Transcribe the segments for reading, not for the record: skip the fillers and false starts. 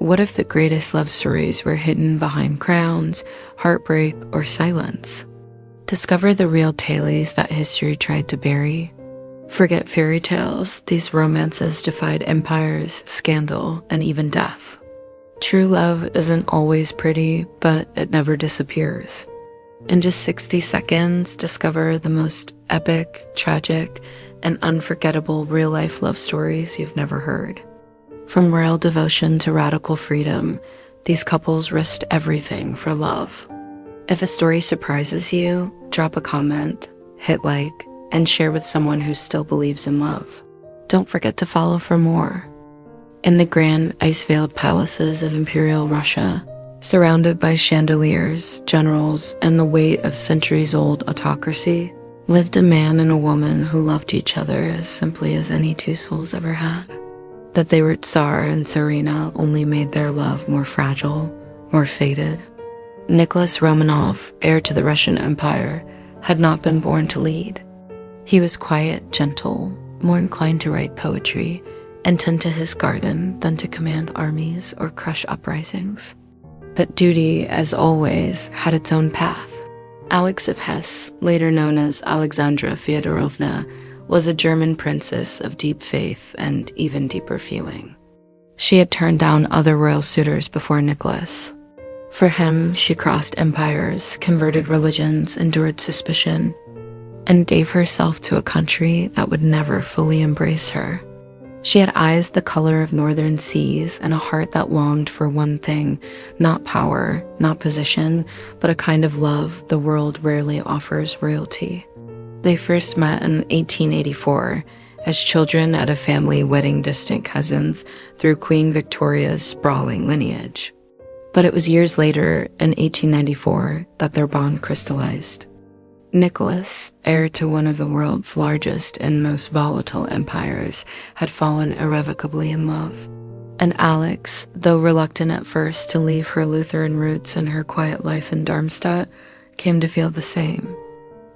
what if the greatest love stories were hidden behind crowns, heartbreak, or silence? Discover the real tales that history tried to bury. Forget fairy tales, these romances defied empires, scandal, and even death. True love isn't always pretty, but it never disappears. In just 60 seconds, discover the most epic, tragic, and unforgettable real-life love stories you've never heard. From royal devotion to radical freedom, these couples risked everything for love. If a story surprises you, drop a comment, hit like, and share with someone who still believes in love. Don't forget to follow for more. In the grand ice-veiled palaces of Imperial Russia, surrounded by chandeliers, generals, and the weight of centuries-old autocracy, lived a man and a woman who loved each other as simply as any two souls ever had. That they were Tsar and Tsarina only made their love more fragile, more faded. Nicholas Romanov, heir to the Russian Empire, had not been born to lead. He was quiet, gentle, more inclined to write poetry and tend to his garden than to command armies or crush uprisings. But duty, as always, had its own path. Alex of Hesse, later known as Alexandra Fyodorovna, was a German princess of deep faith and even deeper feeling. She had turned down other royal suitors before Nicholas. For him, she crossed empires, converted religions, endured suspicion, and gave herself to a country that would never fully embrace her. She had eyes the color of northern seas and a heart that longed for one thing, not power, not position, but a kind of love the world rarely offers royalty. They first met in 1884 as children at a family wedding distant cousins through Queen Victoria's sprawling lineage. But it was years later, in 1894, that their bond crystallized. Nicholas, heir to one of the world's largest and most volatile empires, had fallen irrevocably in love. And Alex, though reluctant at first to leave her Lutheran roots and her quiet life in Darmstadt, came to feel the same.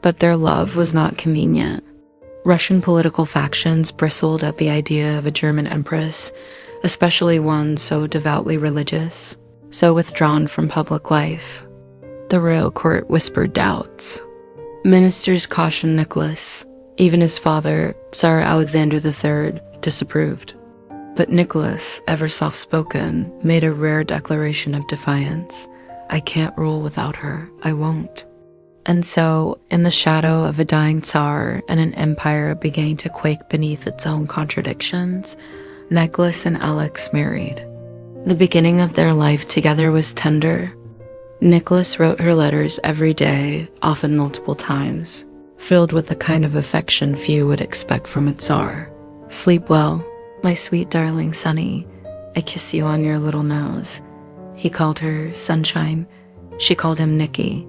But their love was not convenient. Russian political factions bristled at the idea of a German empress, especially one so devoutly religious, so withdrawn from public life. The royal court whispered doubts. Ministers cautioned Nicholas. Even his father, Tsar Alexandra III, disapproved. But Nicholas, ever soft-spoken, made a rare declaration of defiance. I can't rule without her. I won't. And so, in the shadow of a dying Tsar and an empire beginning to quake beneath its own contradictions, Nicholas and Alex married. The beginning of their life together was tender. Nicholas wrote her letters every day, often multiple times, filled with the kind of affection few would expect from a Tsar. Sleep well, my sweet darling Sonny. I kiss you on your little nose. He called her Sunshine. She called him Nicky.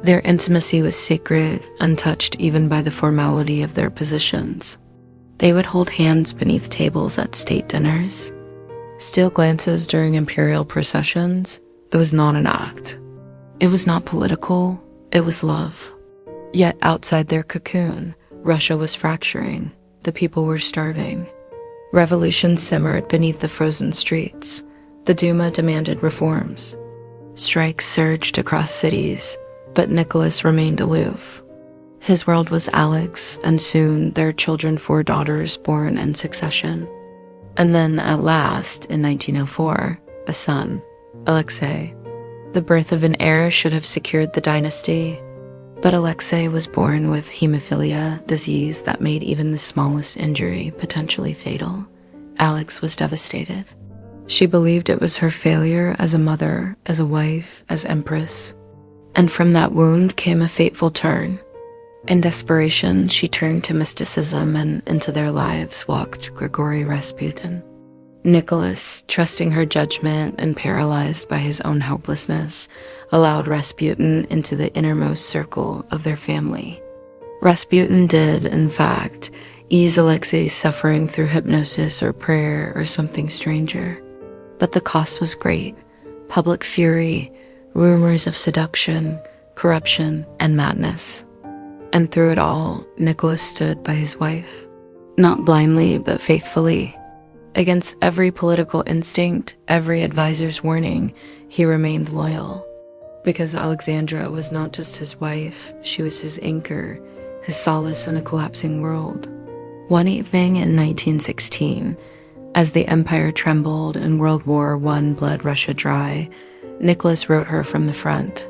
Their intimacy was sacred, untouched even by the formality of their positions. They would hold hands beneath tables at state dinners. Steal glances during imperial processions. It was not an act. It was not political, it was love. Yet outside their cocoon, Russia was fracturing. The people were starving. Revolution simmered beneath the frozen streets. The Duma demanded reforms. Strikes surged across cities, but Nicholas remained aloof. His world was Alex, and soon their children, 4 daughters born in succession. And then at last, in 1904, a son, Alexei. The birth of an heir should have secured the dynasty, but Alexei was born with hemophilia, disease that made even the smallest injury potentially fatal. Alex was devastated. She believed it was her failure as a mother, as a wife, as empress. And from that wound came a fateful turn. In desperation, she turned to mysticism, and into their lives walked Grigory Rasputin. Nicholas, trusting her judgment and paralyzed by his own helplessness, allowed Rasputin into the innermost circle of their family. Rasputin did, in fact, ease Alexei's suffering through hypnosis or prayer or something stranger. But the cost was great. Public fury, rumors of seduction, corruption, and madness. And through it all, Nicholas stood by his wife. Not blindly, but faithfully. Against every political instinct, every advisor's warning, he remained loyal. Because Alexandra was not just his wife, she was his anchor, his solace in a collapsing world. One evening in 1916, as the empire trembled and World War I bled Russia dry, Nicholas wrote her from the front,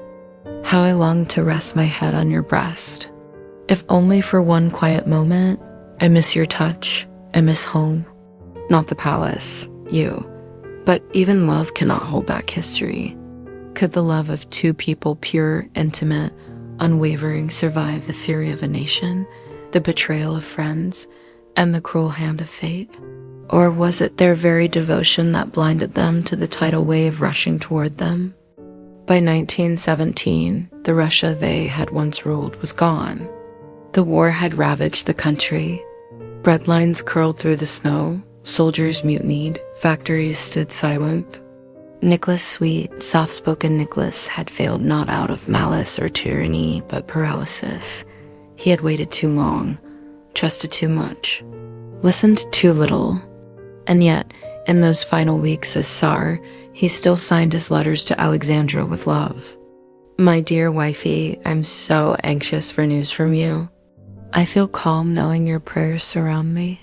"How I long to rest my head on your breast. If only for one quiet moment, I miss your touch, I miss home. Not the palace, you. But even love cannot hold back history. Could the love of two people, pure, intimate, unwavering, survive the fury of a nation, the betrayal of friends, and the cruel hand of fate? Or was it their very devotion that blinded them to the tidal wave rushing toward them?" By 1917, the Russia they had once ruled was gone. The war had ravaged the country. Breadlines curled through the snow, soldiers mutinied, factories stood silent. Nicholas, sweet, soft-spoken Nicholas, had failed not out of malice or tyranny, but paralysis. He had waited too long, trusted too much, listened too little. And yet, in those final weeks as Tsar, he still signed his letters to Alexandra with love. "My dear wifey, I'm so anxious for news from you. I feel calm knowing your prayers surround me."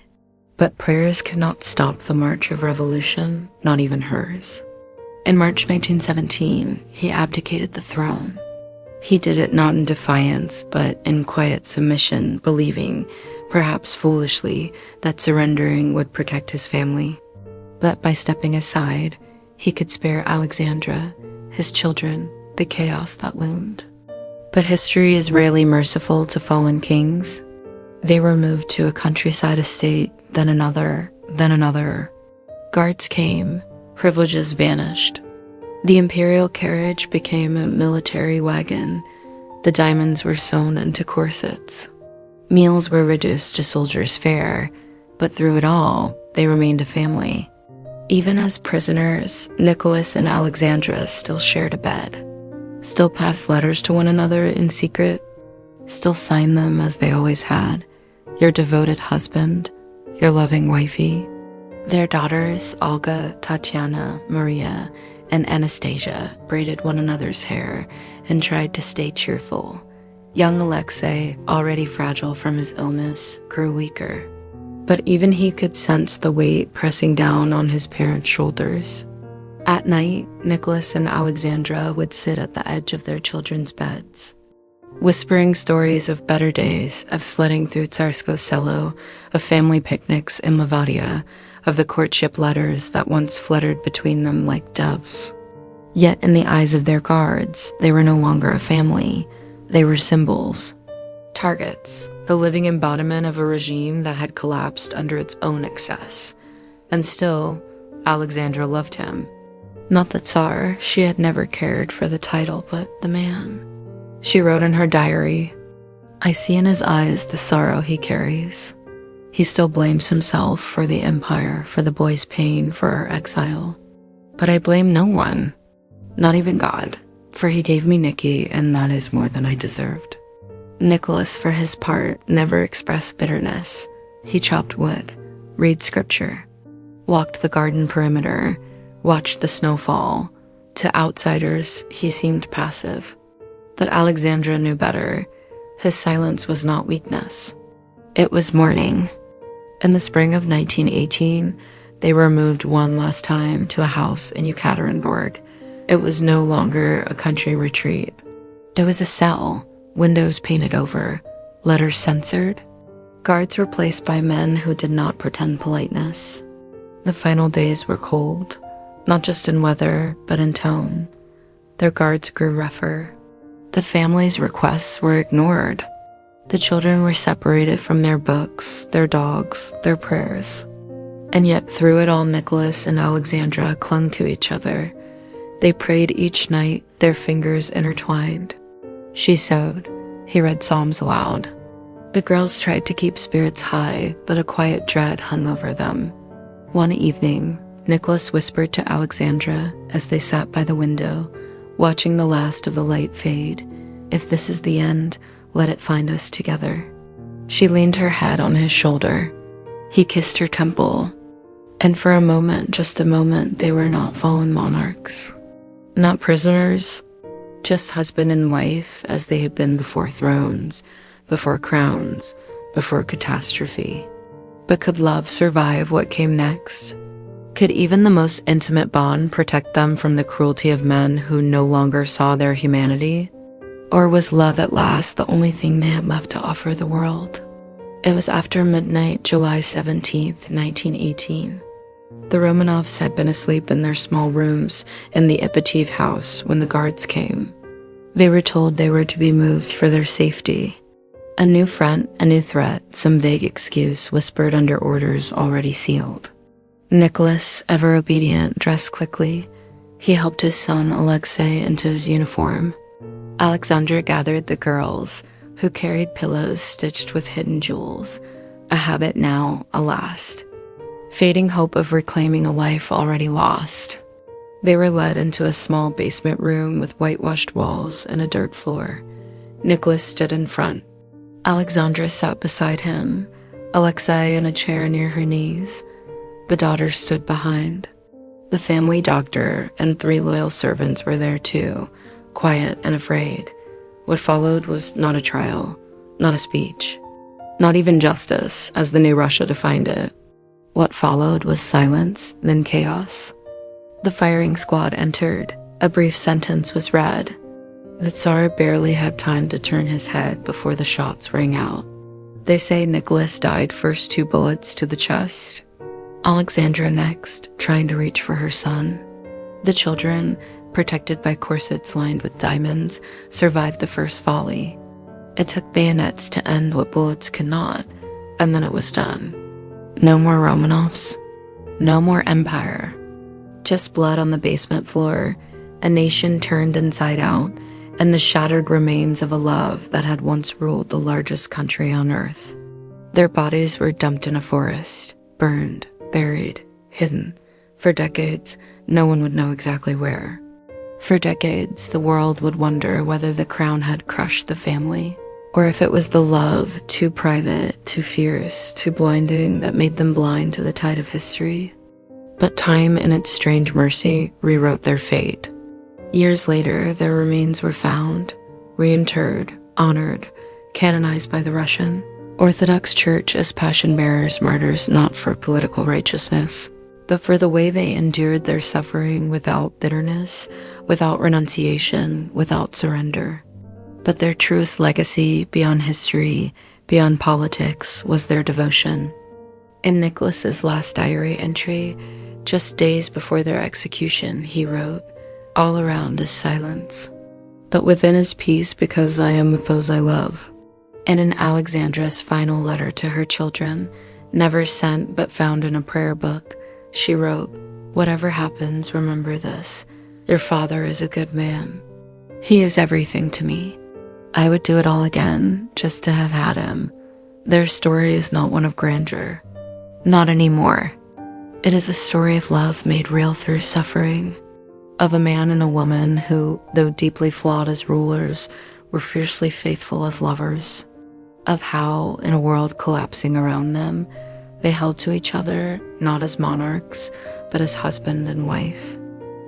But prayers could not stop the march of revolution, not even hers. In March 1917, he abdicated the throne. He did it not in defiance, but in quiet submission, believing, perhaps foolishly, that surrendering would protect his family. But by stepping aside, he could spare Alexandra, his children, the chaos that loomed. But history is rarely merciful to fallen kings. They were moved to a countryside estate, then another, then another. Guards came, privileges vanished. The imperial carriage became a military wagon. The diamonds were sewn into corsets. Meals were reduced to soldiers' fare, but through it all, they remained a family. Even as prisoners, Nicholas and Alexandra still shared a bed, still passed letters to one another in secret, still signed them as they always had, "Your devoted husband, your loving wifey." Their daughters, Olga, Tatiana, Maria, and Anastasia, braided one another's hair and tried to stay cheerful. Young Alexei, already fragile from his illness, grew weaker. But even he could sense the weight pressing down on his parents' shoulders. At night, Nicholas and Alexandra would sit at the edge of their children's beds, whispering stories of better days, of sledding through Tsarskoe Selo, of family picnics in Livadia, of the courtship letters that once fluttered between them like doves. Yet in the eyes of their guards, they were no longer a family. They were symbols, targets, the living embodiment of a regime that had collapsed under its own excess. And still, Alexandra loved him. Not the Tsar, she had never cared for the title, but the man. She wrote in her diary, "I see in his eyes the sorrow he carries. He still blames himself for the empire, for the boy's pain, for our exile. But I blame no one, not even God, for he gave me Nicky, and that is more than I deserved." Nicholas, for his part, never expressed bitterness. He chopped wood, read scripture, walked the garden perimeter, watched the snow fall. To outsiders, he seemed passive. But Alexandra knew better. His silence was not weakness. It was mourning. In the spring of 1918, they were moved one last time to a house in Yekaterinburg. It was no longer a country retreat. It was a cell, windows painted over, letters censored. Guards replaced by men who did not pretend politeness. The final days were cold, not just in weather, but in tone. Their guards grew rougher. The family's requests were ignored. The children were separated from their books, their dogs, their prayers. And yet through it all, Nicholas and Alexandra clung to each other. They prayed each night, their fingers intertwined. She sewed. He read psalms aloud. The girls tried to keep spirits high, but a quiet dread hung over them. One evening, Nicholas whispered to Alexandra as they sat by the window, watching the last of the light fade, "If this is the end, let it find us together." She leaned her head on his shoulder. He kissed her temple. And for a moment, just a moment, they were not fallen monarchs, not prisoners, just husband and wife as they had been before thrones, before crowns, before catastrophe. But could love survive what came next? Could even the most intimate bond protect them from the cruelty of men who no longer saw their humanity? Or was love at last the only thing they had left to offer the world? It was after midnight, July 17th, 1918. The Romanovs had been asleep in their small rooms in the Ipatiev house when the guards came. They were told they were to be moved for their safety. A new front, a new threat, some vague excuse whispered under orders already sealed. Nicholas, ever obedient, dressed quickly. He helped his son Alexei into his uniform. Alexandra gathered the girls, who carried pillows stitched with hidden jewels, a habit now, alas, fading hope of reclaiming a life already lost. They were led into a small basement room with whitewashed walls and a dirt floor. Nicholas stood in front. Alexandra sat beside him, Alexei in a chair near her knees. The daughter stood behind. The family doctor and 3 loyal servants were there too, quiet and afraid. What followed was not a trial, not a speech, not even justice, as the new Russia defined it. What followed was silence, then chaos. The firing squad entered. A brief sentence was read. The Tsar barely had time to turn his head before the shots rang out. They say Nicholas died first 2 bullets to the chest. Alexandra next, trying to reach for her son. The children, protected by corsets lined with diamonds, survived the first volley. It took bayonets to end what bullets could not, and then it was done. No more Romanovs, no more empire. Just blood on the basement floor, a nation turned inside out, and the shattered remains of a love that had once ruled the largest country on earth. Their bodies were dumped in a forest, burned, buried, hidden. For decades, no one would know exactly where. For decades, the world would wonder whether the crown had crushed the family, or if it was the love, too private, too fierce, too blinding, that made them blind to the tide of history. But time, in its strange mercy, rewrote their fate. Years later, their remains were found, reinterred, honored, canonized by the Russian Orthodox Church as passion-bearers, martyrs not for political righteousness, but for the way they endured their suffering without bitterness, without renunciation, without surrender. But their truest legacy, beyond history, beyond politics, was their devotion. In Nicholas's last diary entry, just days before their execution, he wrote, "All around is silence, but within is peace because I am with those I love." And in Alexandra's final letter to her children, never sent but found in a prayer book, she wrote, "Whatever happens, remember this. Your father is a good man. He is everything to me. I would do it all again just to have had him. Their story is not one of grandeur. Not anymore. It is a story of love made real through suffering, of a man and a woman who, though deeply flawed as rulers, were fiercely faithful as lovers, of how, in a world collapsing around them, they held to each other not as monarchs, but as husband and wife.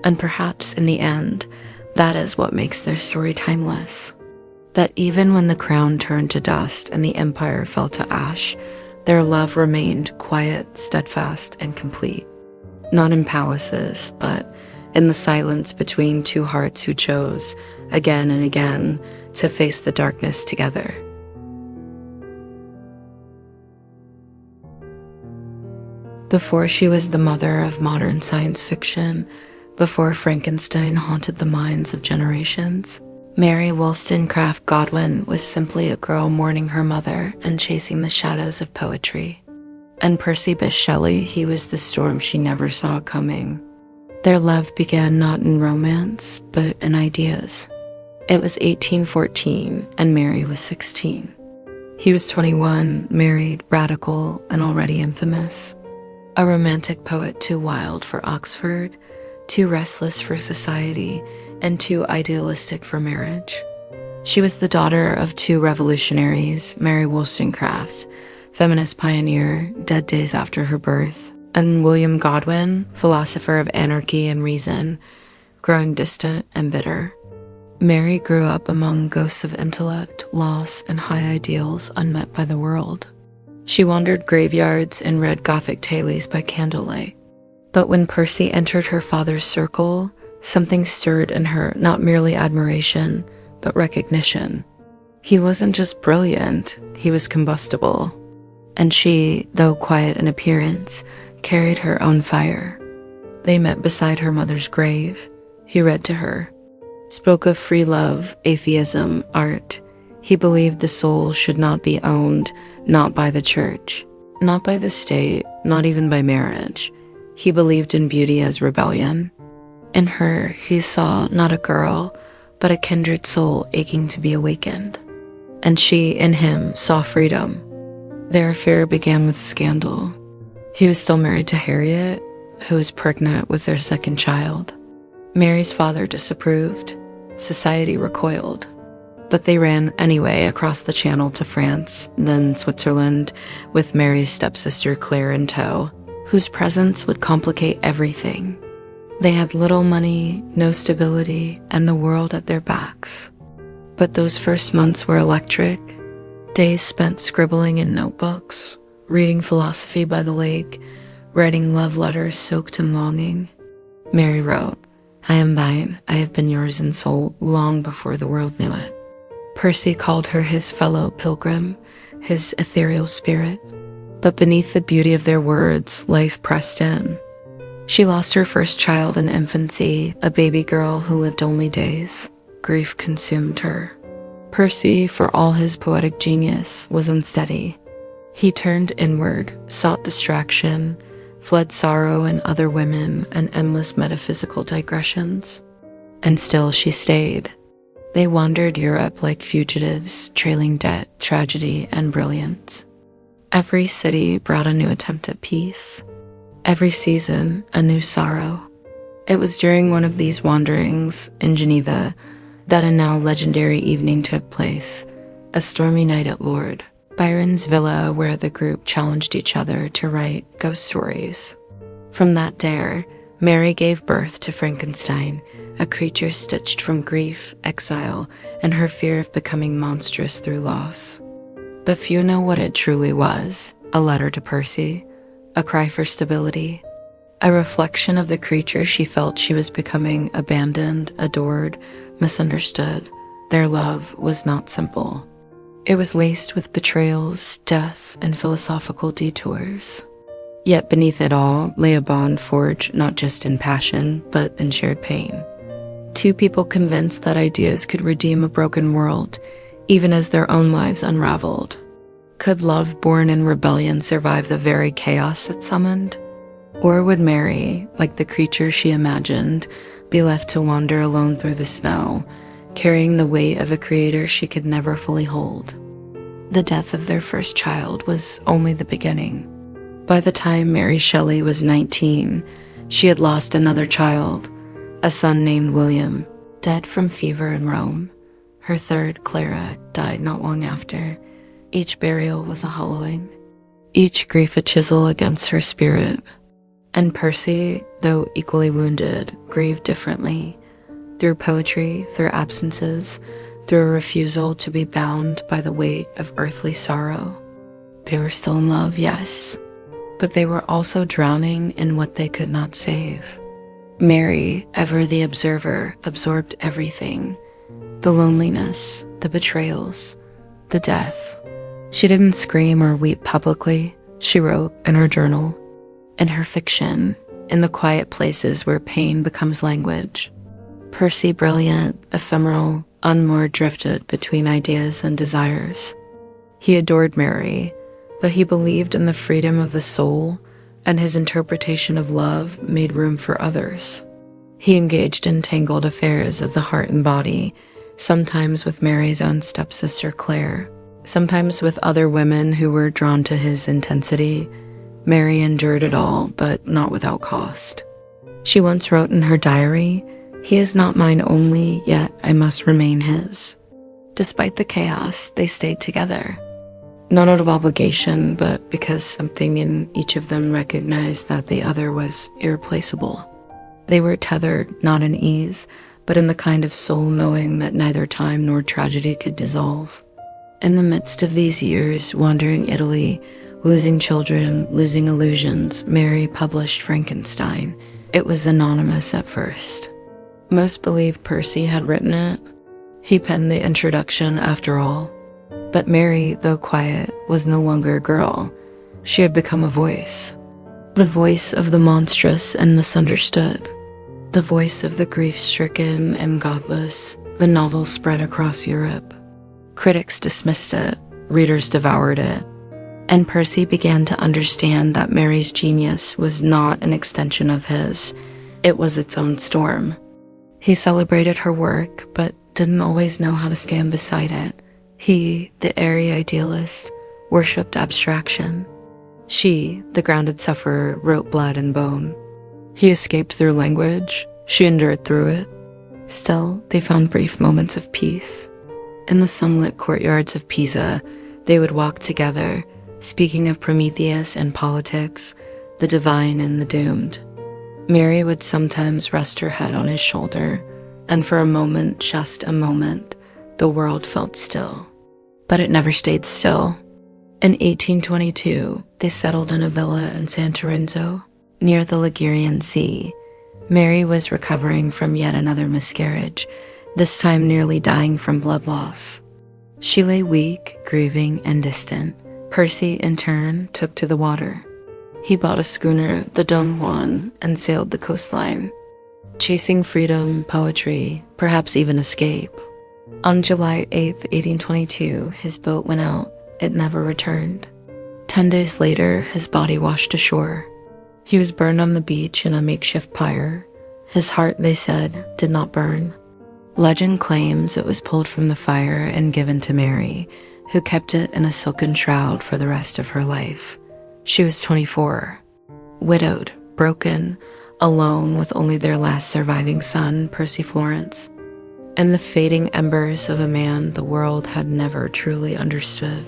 And perhaps in the end, that is what makes their story timeless. That even when the crown turned to dust and the empire fell to ash, their love remained quiet, steadfast, and complete. Not in palaces, but in the silence between 2 hearts who chose, again and again, to face the darkness together. Before she was the mother of modern science fiction, before Frankenstein haunted the minds of generations, Mary Wollstonecraft Godwin was simply a girl mourning her mother and chasing the shadows of poetry. And Percy Shelley, he was the storm she never saw coming. Their love began not in romance, but in ideas. It was 1814, and Mary was 16. He was 21, married, radical, and already infamous. A romantic poet too wild for Oxford, too restless for society, and too idealistic for marriage. She was the daughter of 2 revolutionaries, Mary Wollstonecraft, feminist pioneer, dead days after her birth, and William Godwin, philosopher of anarchy and reason, growing distant and bitter. Mary grew up among ghosts of intellect, loss, and high ideals unmet by the world. She wandered graveyards and read Gothic tales by candlelight. But when Percy entered her father's circle, something stirred in her, not merely admiration, but recognition. He wasn't just brilliant, he was combustible. And she, though quiet in appearance, carried her own fire. They met beside her mother's grave. He read to her, spoke of free love, atheism, art. He believed the soul should not be owned, not by the church, not by the state, not even by marriage. He believed in beauty as rebellion. In her, he saw not a girl, but a kindred soul aching to be awakened. And she, in him, saw freedom. Their affair began with scandal. He was still married to Harriet, who was pregnant with their second child. Mary's father disapproved. Society recoiled. But they ran anyway across the channel to France, then Switzerland, with Mary's stepsister Claire in tow, whose presence would complicate everything. They had little money, no stability, and the world at their backs. But those first months were electric. Days spent scribbling in notebooks, reading philosophy by the lake, writing love letters soaked in longing. Mary wrote, "I am thine, I have been yours in soul long before the world knew it." Percy called her his fellow pilgrim, his ethereal spirit. But beneath the beauty of their words, life pressed in. She lost her first child in infancy, a baby girl who lived only days. Grief consumed her. Percy, for all his poetic genius, was unsteady. He turned inward, sought distraction, fled sorrow and other women and endless metaphysical digressions. And still she stayed. They wandered Europe like fugitives, trailing debt, tragedy, and brilliance. Every city brought a new attempt at peace. Every season, a new sorrow. It was during one of these wanderings, in Geneva, that a now legendary evening took place, a stormy night at Lord Byron's villa, where the group challenged each other to write ghost stories. From that dare, Mary gave birth to Frankenstein, a creature stitched from grief, exile, and her fear of becoming monstrous through loss. But few know what it truly was: a letter to Percy, a cry for stability, a reflection of the creature she felt she was becoming, abandoned, adored, misunderstood. Their love was not simple. It was laced with betrayals, death, and philosophical detours. Yet beneath it all lay a bond forged not just in passion, but in shared pain. Two people convinced that ideas could redeem a broken world, even as their own lives unraveled. Could love born in rebellion survive the very chaos it summoned? Or would Mary, like the creature she imagined, be left to wander alone through the snow, carrying the weight of a creator she could never fully hold? The death of their first child was only the beginning. By the time Mary Shelley was 19, she had lost another child, a son named William, dead from fever in Rome. Her third, Clara, died not long after. Each burial was a hollowing, each grief a chisel against her spirit. And Percy, though equally wounded, grieved differently, through poetry, through absences, through a refusal to be bound by the weight of earthly sorrow. They were still in love, yes, but they were also drowning in what they could not save. Mary, ever the observer, absorbed everything: the loneliness, the betrayals, the death. She didn't scream or weep publicly. She wrote in her journal, in her fiction, in the quiet places where pain becomes language. Percy, brilliant, ephemeral, unmoored, drifted between ideas and desires. He adored Mary, but he believed in the freedom of the soul, and his interpretation of love made room for others. He engaged in tangled affairs of the heart and body, sometimes with Mary's own stepsister Claire, sometimes with other women who were drawn to his intensity. Mary endured it all, but not without cost. She once wrote in her diary, "He is not mine only, yet I must remain his." Despite the chaos, they stayed together. Not out of obligation, but because something in each of them recognized that the other was irreplaceable. They were tethered not in ease, but in the kind of soul knowing that neither time nor tragedy could dissolve. In the midst of these years, wandering Italy, losing children, losing illusions, Mary published Frankenstein. It was anonymous at first. Most believed Percy had written it. He penned the introduction after all. But Mary, though quiet, was no longer a girl. She had become a voice. The voice of the monstrous and misunderstood. The voice of the grief-stricken and godless. The novel spread across Europe. Critics dismissed it. Readers devoured it. And Percy began to understand that Mary's genius was not an extension of his. It was its own storm. He celebrated her work, but didn't always know how to stand beside it. He, the airy idealist, worshipped abstraction. She, the grounded sufferer, wrote blood and bone. He escaped through language. She endured through it. Still, they found brief moments of peace. In the sunlit courtyards of Pisa, they would walk together, speaking of Prometheus and politics, the divine and the doomed. Mary would sometimes rest her head on his shoulder, and for a moment, just a moment, the world felt still. But it never stayed still. In 1822, they settled in a villa in San Lorenzo, near the Ligurian Sea. Mary was recovering from yet another miscarriage, this time nearly dying from blood loss. She lay weak, grieving, and distant. Percy, in turn, took to the water. He bought a schooner, the Don Juan, and sailed the coastline, chasing freedom, poetry, perhaps even escape. On July 8, 1822, his boat went out. It never returned. 10 days later, his body washed ashore. He was burned on the beach in a makeshift pyre. His heart, they said, did not burn. Legend claims it was pulled from the fire and given to Mary, who kept it in a silken shroud for the rest of her life. She was 24, widowed, broken, alone with only their last surviving son, Percy Florence, and the fading embers of a man the world had never truly understood.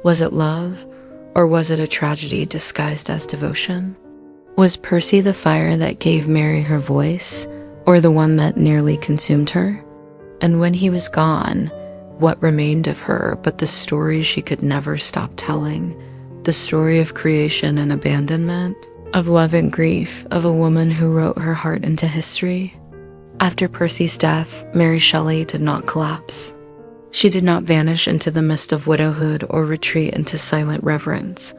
Was it love, or was it a tragedy disguised as devotion? Was Percy the fire that gave Mary her voice, or the one that nearly consumed her? And when he was gone, what remained of her but the story she could never stop telling? The story of creation and abandonment, of love and grief, of a woman who wrote her heart into history. After Percy's death, Mary Shelley did not collapse. She did not vanish into the mist of widowhood or retreat into silent reverence.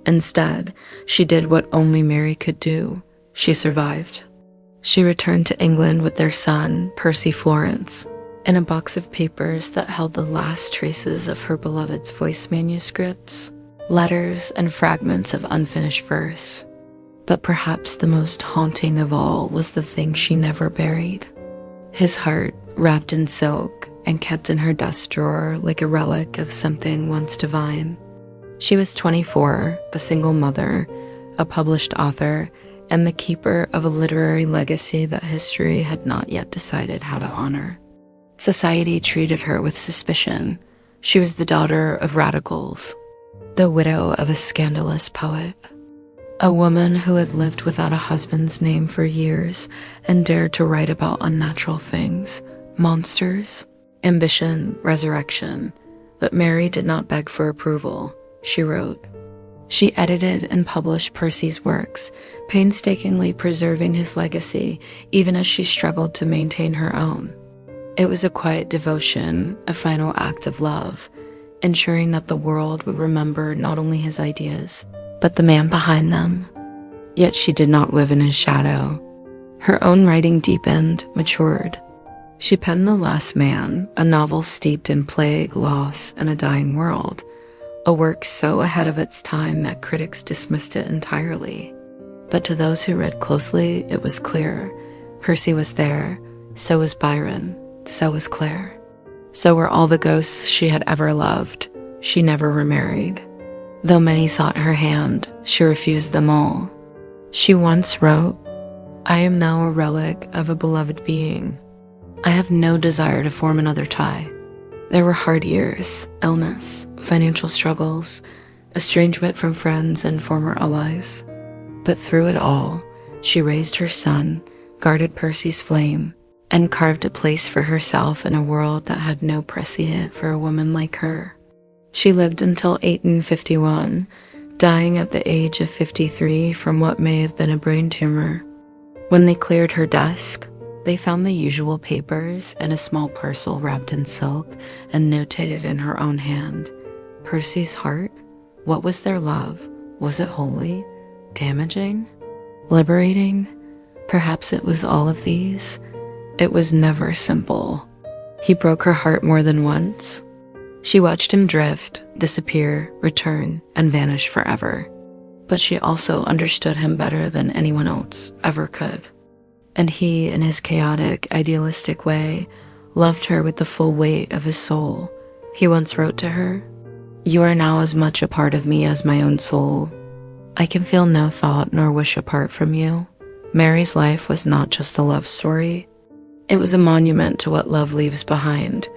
Instead, she did what only Mary could do. She survived. She returned to England with their son, Percy Florence, in a box of papers that held the last traces of her beloved's voice manuscripts, letters, and fragments of unfinished verse. But perhaps the most haunting of all was the thing she never buried. His heart, wrapped in silk and kept in her desk drawer like a relic of something once divine. She was 24, a single mother, a published author, and the keeper of a literary legacy that history had not yet decided how to honor. Society treated her with suspicion. She was the daughter of radicals, the widow of a scandalous poet, a woman who had lived without a husband's name for years and dared to write about unnatural things, monsters, ambition, resurrection. But Mary did not beg for approval. She wrote. She edited and published Percy's works, painstakingly preserving his legacy, even as she struggled to maintain her own. It was a quiet devotion, a final act of love, ensuring that the world would remember not only his ideas, but the man behind them. Yet she did not live in his shadow. Her own writing deepened, matured. She penned The Last Man, a novel steeped in plague, loss, and a dying world, a work so ahead of its time that critics dismissed it entirely. But to those who read closely, it was clear. Percy was there, so was Byron, so was Claire. So were all the ghosts she had ever loved. She never remarried. Though many sought her hand, she refused them all. She once wrote, "I am now a relic of a beloved being. I have no desire to form another tie." There were hard years, illness, financial struggles, estrangement from friends and former allies. But through it all, she raised her son, guarded Percy's flame, and carved a place for herself in a world that had no precedent for a woman like her. She lived until 1851, dying at the age of 53 from what may have been a brain tumor. When they cleared her desk, they found the usual papers and a small parcel wrapped in silk and notated in her own hand. Percy's heart? What was their love? Was it holy? Damaging? Liberating? Perhaps it was all of these. It was never simple. He broke her heart more than once. She watched him drift, disappear, return, and vanish forever. But she also understood him better than anyone else ever could. And he, in his chaotic, idealistic way, loved her with the full weight of his soul. He once wrote to her, "You are now as much a part of me as my own soul. I can feel no thought nor wish apart from you." Mary's life was not just a love story. It was a monument to what love leaves behind.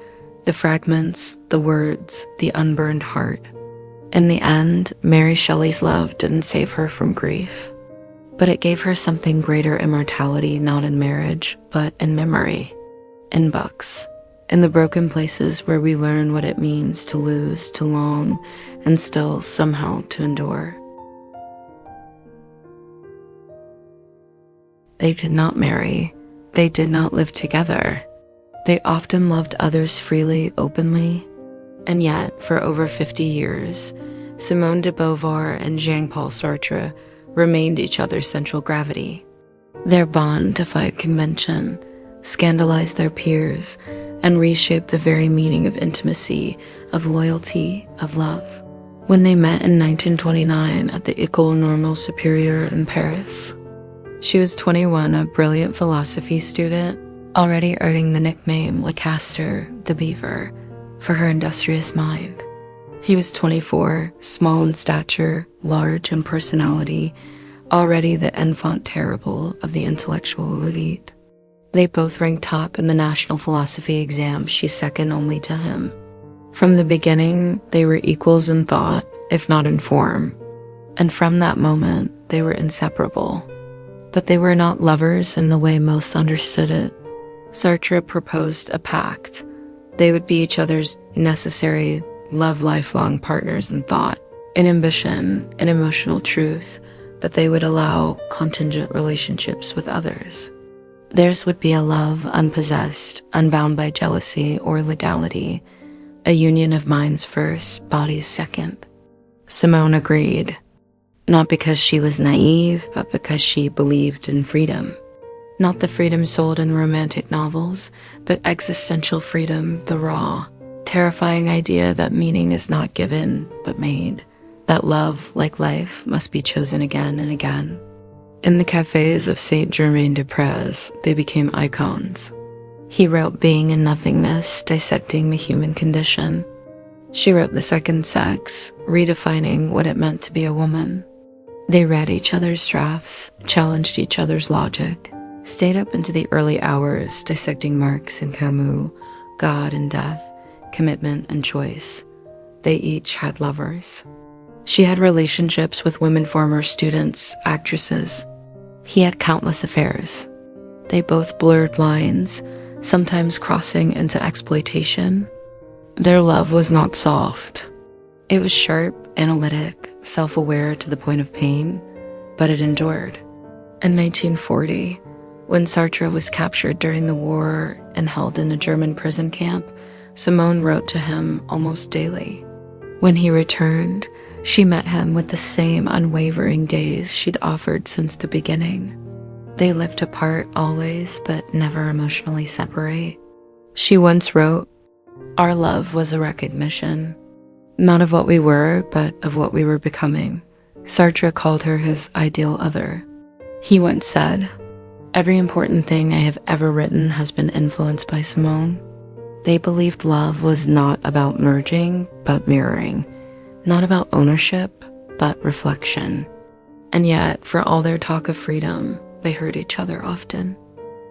The fragments, the words, the unburned heart. In the end, Mary Shelley's love didn't save her from grief. But it gave her something greater immortality, not in marriage, but in memory, in books, in the broken places where we learn what it means to lose, to long, and still somehow to endure. They did not marry. They did not live together. They often loved others freely, openly. And yet, for over 50 years, Simone de Beauvoir and Jean-Paul Sartre remained each other's central gravity. Their bond defied convention, scandalized their peers, and reshaped the very meaning of intimacy, of loyalty, of love. When they met in 1929 at the École Normale Supérieure in Paris, she was 21, a brilliant philosophy student, already earning the nickname Le Castor, the Beaver, for her industrious mind. He was 24, small in stature, large in personality, already the enfant terrible of the intellectual elite. They both ranked top in the national philosophy exam. She's second only to him. From the beginning, they were equals in thought, if not in form. And from that moment, they were inseparable. But they were not lovers in the way most understood it. Sartre proposed a pact. They would be each other's necessary, lifelong partners in thought, in ambition, in emotional truth, but they would allow contingent relationships with others. Theirs would be a love unpossessed, unbound by jealousy or legality, a union of minds first, bodies second. Simone agreed, not because she was naive, but because she believed in freedom. Not the freedom sold in romantic novels, but existential freedom, the raw, terrifying idea that meaning is not given, but made, that love, like life, must be chosen again and again. In the cafes of Saint-Germain-des-Prés, they became icons. He wrote Being and Nothingness, dissecting the human condition. She wrote The Second Sex, redefining what it meant to be a woman. They read each other's drafts, challenged each other's logic, stayed up into the early hours, dissecting Marx and Camus, God and death, commitment and choice. They each had lovers. She had relationships with women former students, actresses. He had countless affairs. They both blurred lines, sometimes crossing into exploitation. Their love was not soft. It was sharp, analytic, self-aware to the point of pain, but it endured. In 1940, when Sartre was captured during the war and held in a German prison camp, Simone wrote to him almost daily. When he returned, she met him with the same unwavering gaze she'd offered since the beginning. They lived apart always, but never emotionally separate. She once wrote, "Our love was a recognition, not of what we were, but of what we were becoming." Sartre called her his ideal other. He once said, "Every important thing I have ever written has been influenced by Simone." They believed love was not about merging, but mirroring. Not about ownership, but reflection. And yet, for all their talk of freedom, they hurt each other often.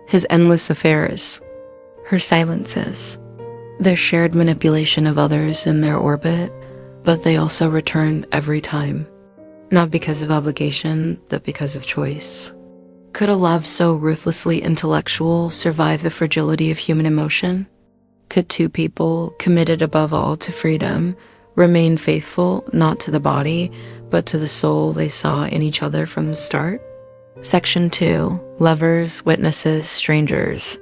His endless affairs, her silences, their shared manipulation of others in their orbit, but they also returned every time. Not because of obligation, but because of choice. Could a love so ruthlessly intellectual survive the fragility of human emotion? Could two people, committed above all to freedom, remain faithful not to the body, but to the soul they saw in each other from the start? Section 2. Lovers, Witnesses, Strangers.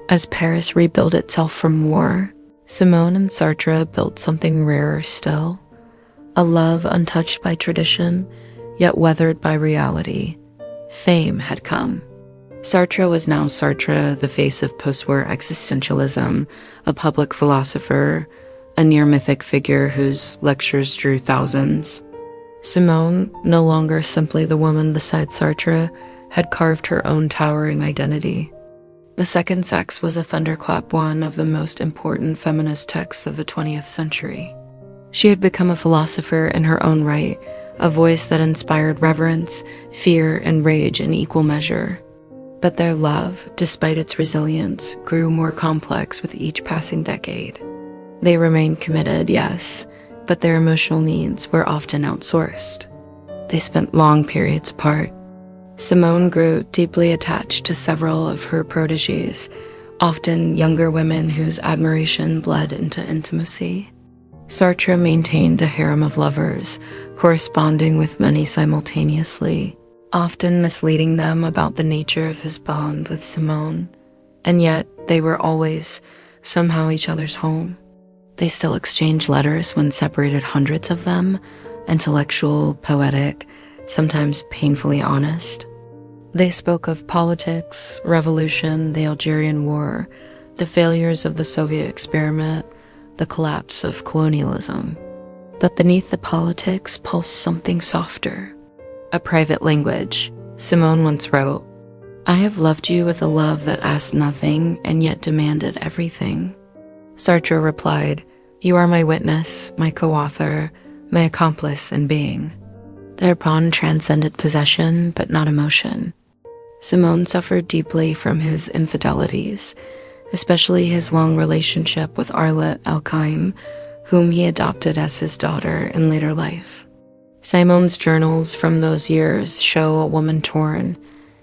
As Paris rebuilt itself from war, Simone and Sartre built something rarer still. A love untouched by tradition, yet weathered by reality. Fame had come. Sartre was now Sartre, the face of post-war existentialism, a public philosopher, a near-mythic figure whose lectures drew thousands. Simone, no longer simply the woman beside Sartre, had carved her own towering identity. The Second Sex was a thunderclap one of the most important feminist texts of the 20th century. She had become a philosopher in her own right, a voice that inspired reverence, fear, and rage in equal measure. But their love, despite its resilience, grew more complex with each passing decade. They remained committed, yes, but their emotional needs were often outsourced. They spent long periods apart. Simone grew deeply attached to several of her protégées, often younger women whose admiration bled into intimacy. Sartre maintained a harem of lovers, corresponding with many simultaneously, often misleading them about the nature of his bond with Simone, and yet they were always somehow each other's home. They still exchanged letters when separated, hundreds of them, intellectual, poetic, sometimes painfully honest. They spoke of politics, revolution, the Algerian War, the failures of the Soviet experiment, the collapse of colonialism. But beneath the politics pulsed something softer. A private language. Simone once wrote, "I have loved you with a love that asked nothing and yet demanded everything." Sartre replied, "You are my witness, my co-author, my accomplice in being." Their bond transcended possession, but not emotion. Simone suffered deeply from his infidelities, especially his long relationship with Arlet Alkheim, whom he adopted as his daughter in later life. Simone's journals from those years show a woman torn,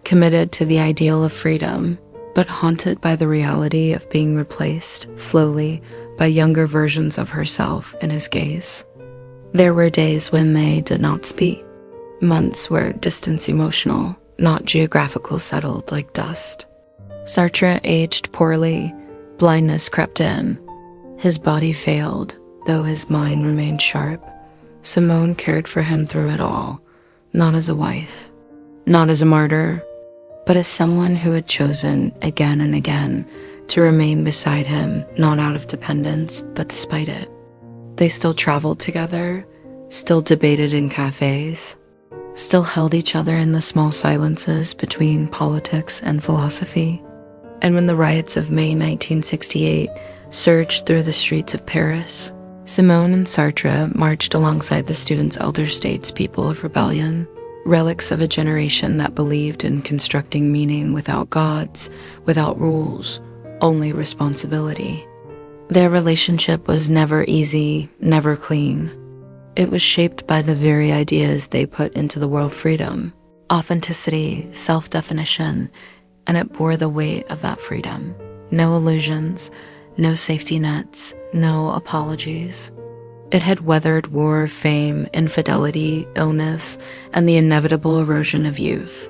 committed to the ideal of freedom, but haunted by the reality of being replaced, slowly, by younger versions of herself in his gaze. There were days when they did not speak, months where distance emotional, not geographical, settled like dust. Sartre aged poorly, blindness crept in. His body failed, though his mind remained sharp. Simone cared for him through it all, not as a wife, not as a martyr, but as someone who had chosen again and again to remain beside him, not out of dependence, but despite it. They still traveled together, still debated in cafes, still held each other in the small silences between politics and philosophy. And when the riots of May 1968 surged through the streets of Paris, Simone and Sartre marched alongside the students' elder statespeople of rebellion, relics of a generation that believed in constructing meaning without gods, without rules, only responsibility. Their relationship was never easy, never clean. It was shaped by the very ideas they put into the world: freedom, authenticity, self-definition, and it bore the weight of that freedom. No illusions, no safety nets, no apologies. It had weathered war, fame, infidelity, illness, and the inevitable erosion of youth.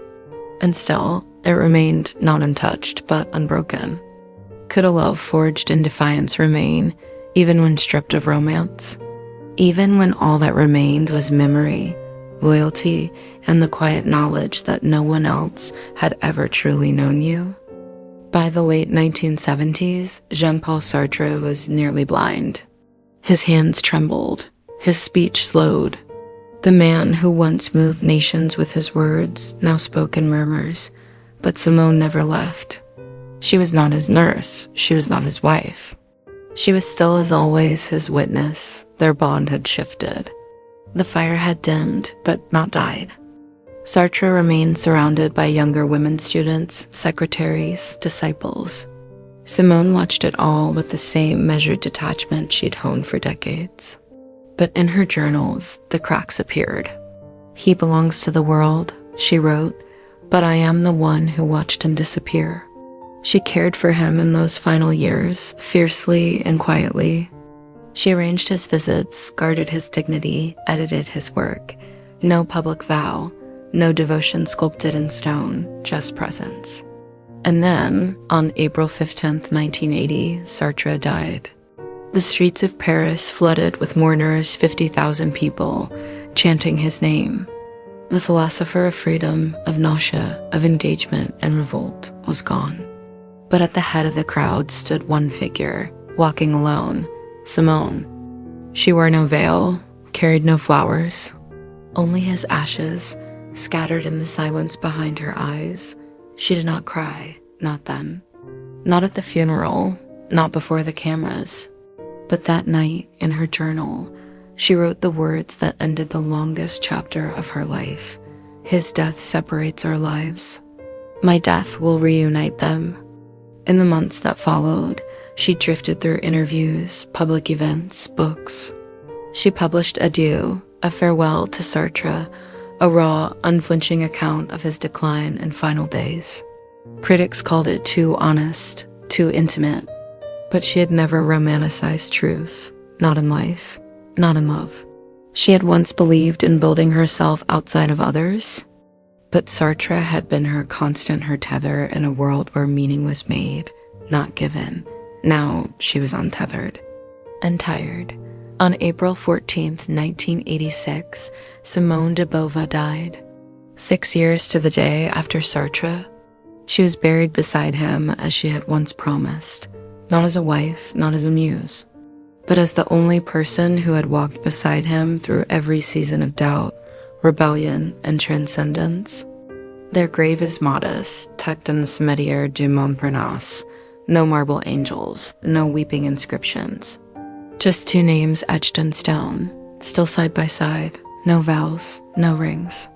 And still, it remained not untouched, but unbroken. Could a love forged in defiance remain, even when stripped of romance? Even when all that remained was memory, loyalty, and the quiet knowledge that no one else had ever truly known you? By the late 1970s, Jean-Paul Sartre was nearly blind. His hands trembled, his speech slowed. The man who once moved nations with his words now spoke in murmurs, but Simone never left. She was not his nurse, she was not his wife. She was still, as always, his witness. Their bond had shifted. The fire had dimmed, but not died. Sartre remained surrounded by younger women students, secretaries, disciples. Simone watched it all with the same measured detachment she'd honed for decades. But in her journals, the cracks appeared. "He belongs to the world," she wrote, "but I am the one who watched him disappear." She cared for him in those final years, fiercely and quietly. She arranged his visits, guarded his dignity, edited his work. No public vow, no devotion sculpted in stone, just presence. And then, on April 15th, 1980, Sartre died. The streets of Paris flooded with mourners, 50,000 people, chanting his name. The philosopher of freedom, of nausea, of engagement and revolt was gone. But at the head of the crowd stood one figure, walking alone, Simone. She wore no veil, carried no flowers, only his ashes, scattered in the silence behind her eyes. She did not cry, not then. Not at the funeral, not before the cameras. But that night, in her journal, she wrote the words that ended the longest chapter of her life. "His death separates our lives. My death will reunite them." In the months that followed, she drifted through interviews, public events, books. She published Adieu, a farewell to Sartre, a raw, unflinching account of his decline and final days. Critics called it too honest, too intimate, but she had never romanticized truth, not in life, not in love. She had once believed in building herself outside of others, but Sartre had been her constant, her tether in a world where meaning was made, not given. Now she was untethered and tired. On April 14th, 1986, Simone de Beauvoir died. 6 years to the day after Sartre, she was buried beside him as she had once promised, not as a wife, not as a muse, but as the only person who had walked beside him through every season of doubt, rebellion, and transcendence. Their grave is modest, tucked in the Cimetière du Montparnasse. No marble angels, no weeping inscriptions. Just 2 names etched in stone, still side by side, no vows, no rings.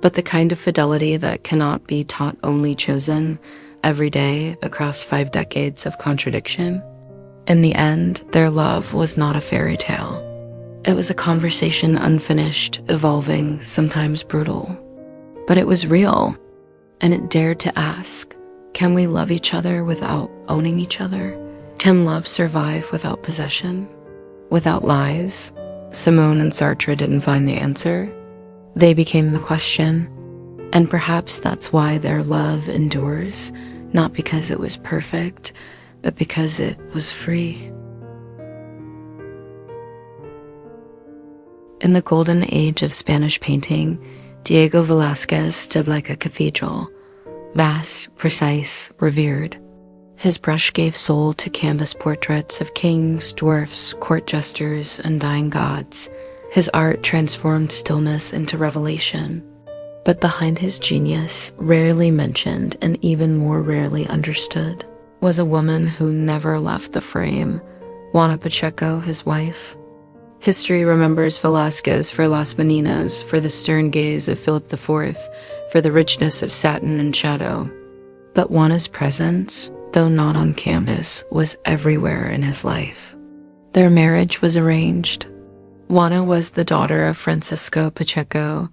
But the kind of fidelity that cannot be taught, only chosen, every day across 5 decades of contradiction. In the end, their love was not a fairy tale. It was a conversation unfinished, evolving, sometimes brutal. But it was real, and it dared to ask, can we love each other without owning each other? Can love survive without possession? Without lies? Simone and Sartre didn't find the answer. They became the question, and perhaps that's why their love endures, not because it was perfect, but because it was free. In the golden age of Spanish painting, Diego Velázquez stood like a cathedral, vast, precise, revered. His brush gave soul to canvas portraits of kings, dwarfs, court jesters, and dying gods. His art transformed stillness into revelation. But behind his genius, rarely mentioned and even more rarely understood, was a woman who never left the frame, Juana Pacheco, his wife. History remembers Velázquez for Las Meninas, for the stern gaze of Philip IV, for the richness of satin and shadow. But Juana's presence, though not on canvas, was everywhere in his life. Their marriage was arranged. Juana was the daughter of Francisco Pacheco,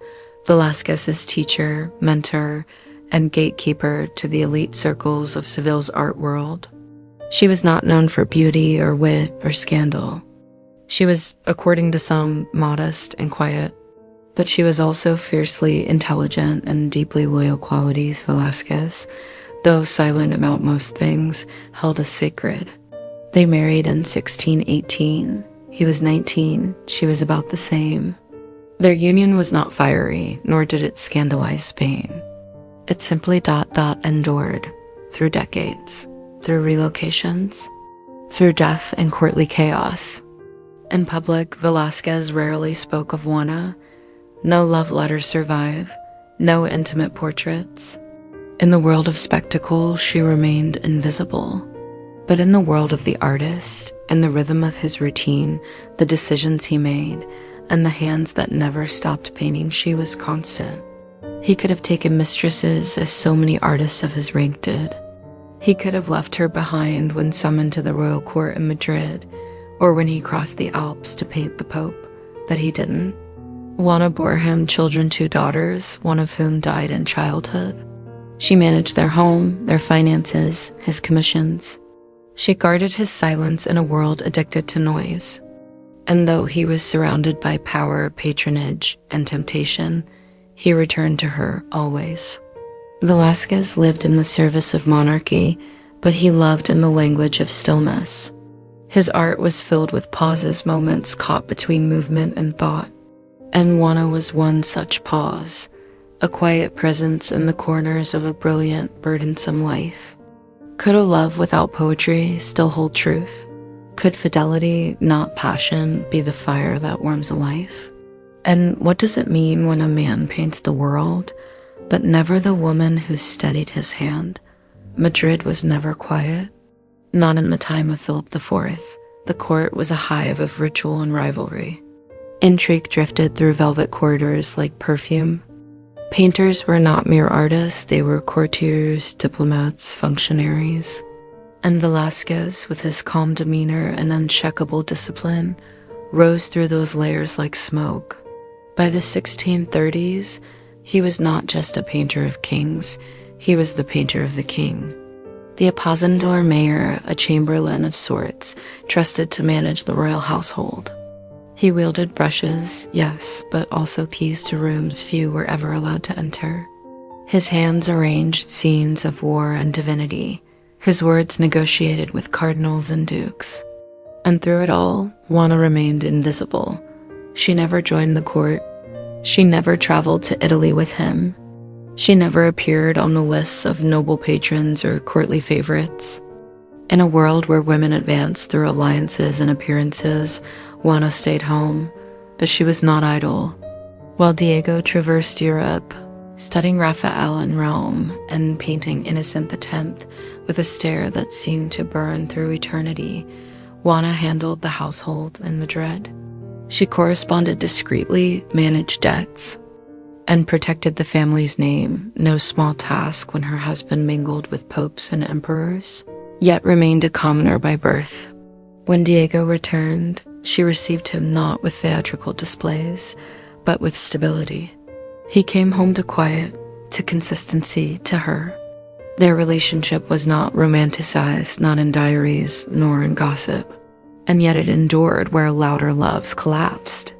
Velázquez's teacher, mentor, and gatekeeper to the elite circles of Seville's art world. She was not known for beauty or wit or scandal. She was, according to some, modest and quiet, but she was also fiercely intelligent and deeply loyal qualities Velázquez, though silent about most things, held as sacred. They married in 1618. He was 19, she was about the same. Their union was not fiery, nor did it scandalize Spain. It simply endured through decades, through relocations, through death and courtly chaos. In public, Velázquez rarely spoke of Juana. No love letters survive, no intimate portraits. In the world of spectacle, she remained invisible. But in the world of the artist, in the rhythm of his routine, the decisions he made, and the hands that never stopped painting, she was constant. He could have taken mistresses as so many artists of his rank did. He could have left her behind when summoned to the royal court in Madrid, or when he crossed the Alps to paint the Pope. but he didn't. Juana bore him children, 2 daughters, one of whom died in childhood. She managed their home, their finances, his commissions. She guarded his silence in a world addicted to noise. And though he was surrounded by power, patronage, and temptation, he returned to her always. Velázquez lived in the service of monarchy, but he loved in the language of stillness. His art was filled with pauses, moments caught between movement and thought. And Juana was one such pause, a quiet presence in the corners of a brilliant, burdensome life. Could a love without poetry still hold truth? Could fidelity, not passion, be the fire that warms a life? And what does it mean when a man paints the world, but never the woman who steadied his hand? Madrid was never quiet. Not in the time of Philip IV. The court was a hive of ritual and rivalry. Intrigue drifted through velvet corridors like perfume. Painters were not mere artists, they were courtiers, diplomats, functionaries. And Velázquez, with his calm demeanor and unshakable discipline, rose through those layers like smoke. By the 1630s, he was not just a painter of kings, he was the painter of the king. The appositador mayor, a chamberlain of sorts, trusted to manage the royal household. He wielded brushes, yes, but also keys to rooms few were ever allowed to enter. His hands arranged scenes of war and divinity. His words negotiated with cardinals and dukes. And through it all, Juana remained invisible. She never joined the court. She never traveled to Italy with him. She never appeared on the lists of noble patrons or courtly favorites. In a world where women advanced through alliances and appearances, Juana stayed home, but she was not idle. While Diego traversed Europe, studying Raphael in Rome and painting Innocent X with a stare that seemed to burn through eternity, Juana handled the household in Madrid. She corresponded discreetly, managed debts, and protected the family's name, no small task when her husband mingled with popes and emperors, yet remained a commoner by birth. When Diego returned, she received him not with theatrical displays, but with stability. He came home to quiet, to consistency, to her. Their relationship was not romanticized, not in diaries, nor in gossip, and yet it endured where louder loves collapsed.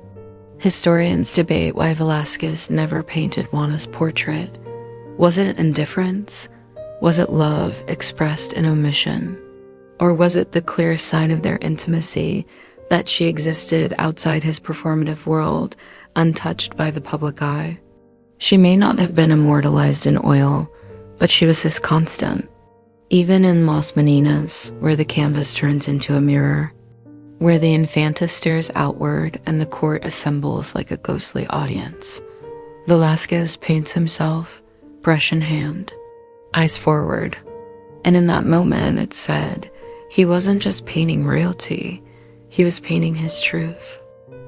Historians debate why Velázquez never painted Juana's portrait. Was it indifference? Was it love expressed in omission? Or was it the clear sign of their intimacy that she existed outside his performative world, untouched by the public eye? She may not have been immortalized in oil, but she was his constant. Even in Las Meninas, where the canvas turns into a mirror, where the Infanta stares outward and the court assembles like a ghostly audience, Velázquez paints himself, brush in hand, eyes forward. And in that moment, it said, he wasn't just painting royalty, he was painting his truth,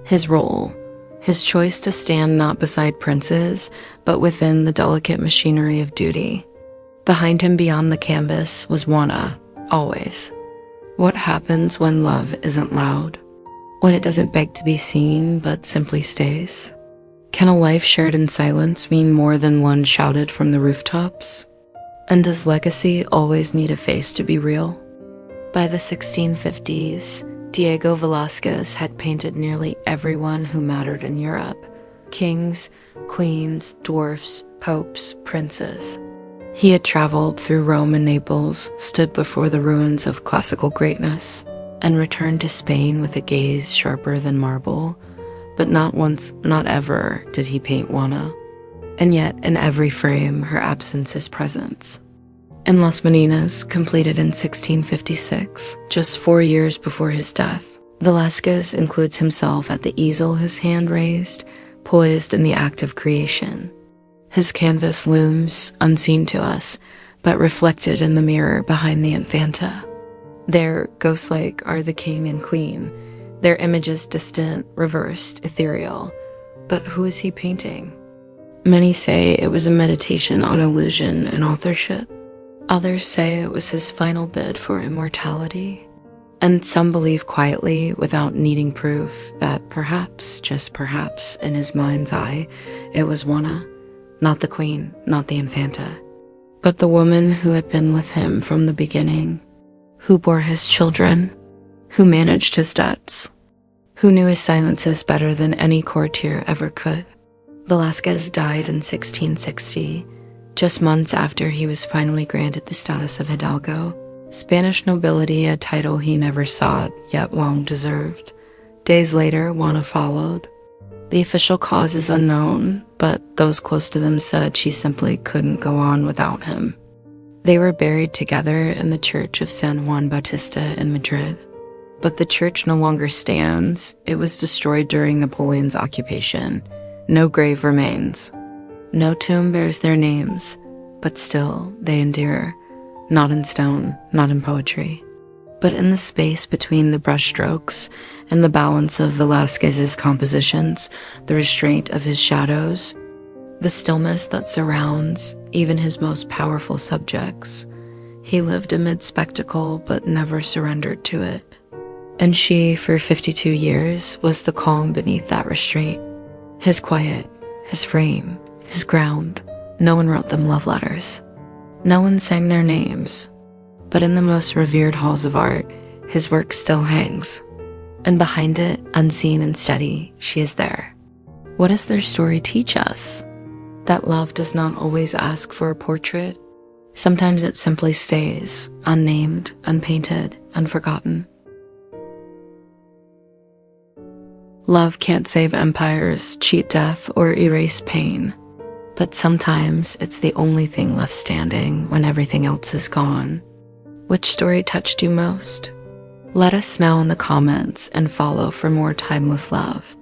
his role, his choice to stand not beside princes, but within the delicate machinery of duty. Behind him beyond the canvas was Juana, always. What happens when love isn't loud? When it doesn't beg to be seen, but simply stays? Can a life shared in silence mean more than one shouted from the rooftops? And does legacy always need a face to be real? By the 1650s, Diego Velázquez had painted nearly everyone who mattered in Europe. Kings, queens, dwarfs, popes, princes. He had traveled through Rome and Naples, stood before the ruins of classical greatness, and returned to Spain with a gaze sharper than marble. But not once, not ever, did he paint Juana. And yet, in every frame, her absence is presence. In Las Meninas, completed in 1656, just 4 years before his death, Velázquez includes himself at the easel, his hand raised, poised in the act of creation. His canvas looms, unseen to us, but reflected in the mirror behind the Infanta. There, ghost-like, are the king and queen, their images distant, reversed, ethereal. But who is he painting? Many say it was a meditation on illusion and authorship. Others say it was his final bid for immortality. And some believe quietly, without needing proof, that perhaps, just perhaps, in his mind's eye, it was Juana, not the queen, not the infanta, but the woman who had been with him from the beginning, who bore his children, who managed his debts, who knew his silences better than any courtier ever could. Velázquez died in 1660, just months after he was finally granted the status of hidalgo, Spanish nobility, a title he never sought, yet long deserved. Days later, Juana followed. The official cause is unknown, but those close to them said she simply couldn't go on without him. They were buried together in the church of San Juan Bautista in Madrid. But the church no longer stands. It was destroyed during Napoleon's occupation. No grave remains. No tomb bears their names, but still they endure. Not in stone, not in poetry, but in the space between the brushstrokes and the balance of Velázquez's compositions, the restraint of his shadows, the stillness that surrounds even his most powerful subjects. He lived amid spectacle, but never surrendered to it. And she, for 52 years, was the calm beneath that restraint. His quiet, his frame, his ground. No one wrote them love letters. No one sang their names, but in the most revered halls of art, his work still hangs. And behind it, unseen and steady, she is there. What does their story teach us? That love does not always ask for a portrait. Sometimes it simply stays, unnamed, unpainted, unforgotten. Love can't save empires, cheat death, or erase pain. But sometimes it's the only thing left standing when everything else is gone. Which story touched you most? Let us know in the comments and follow for more timeless love.